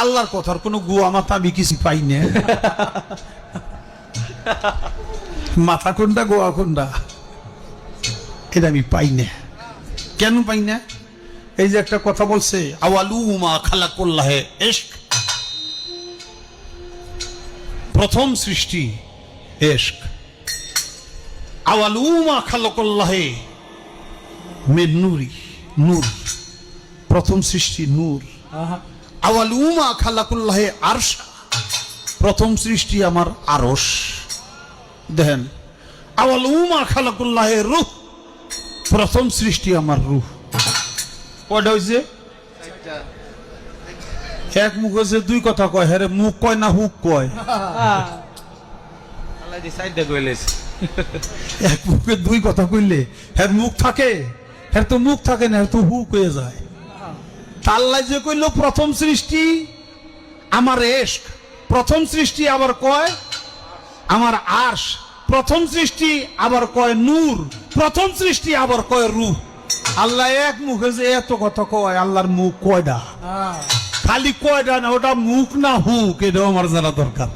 আল্লাহর কথার কোনো গুয়া মাথা আমি কিছু পাই না। মাথা কোনটা গোয়া কোনটা এটা আমি পাই না। কেন পাই না? এই যে একটা কথা বলছে, আওয়ালুমা খালাকুল্লাহে ইশক, প্রথম সৃষ্টি ইশক। আওয়ালুমা খালাকুল্লাহে মিন নূরি, নূর, প্রথম সৃষ্টি নূর। আওয়ালুমা খালাকুল্লাহে আরশ, প্রথম সৃষ্টি আমার আরশ। দেখেন, আওয়ালুমা খালাকুল্লাহে রূহ, প্রথম সৃষ্টি আমার রূহ। কয়টা হয়েছে? এক মুখ হয়েছে, দুই কথা কয়। হ্যাঁ, মুখ কয় না হুক কয়? এক মুখে দুই কথা কইলে হ্যাঁ মুখ থাকে, হ্যাঁ তো মুখ থাকে না, তো হুক হয়ে যায়। আল্লাহ যে কইল প্রথম সৃষ্টি আমার ইশক, প্রথম সৃষ্টি আবার কয় আমার আরশ, প্রথম সৃষ্টি আবার কয় নূর, প্রথম সৃষ্টি আবার কয় রূহ। আল্লাহ এক মুখে যে এত কথা কয়, আল্লাহর মুখ কয়টা? খালি কয়টা না, ওটা মুখ না হুক, এটাও আমার জানা দরকার।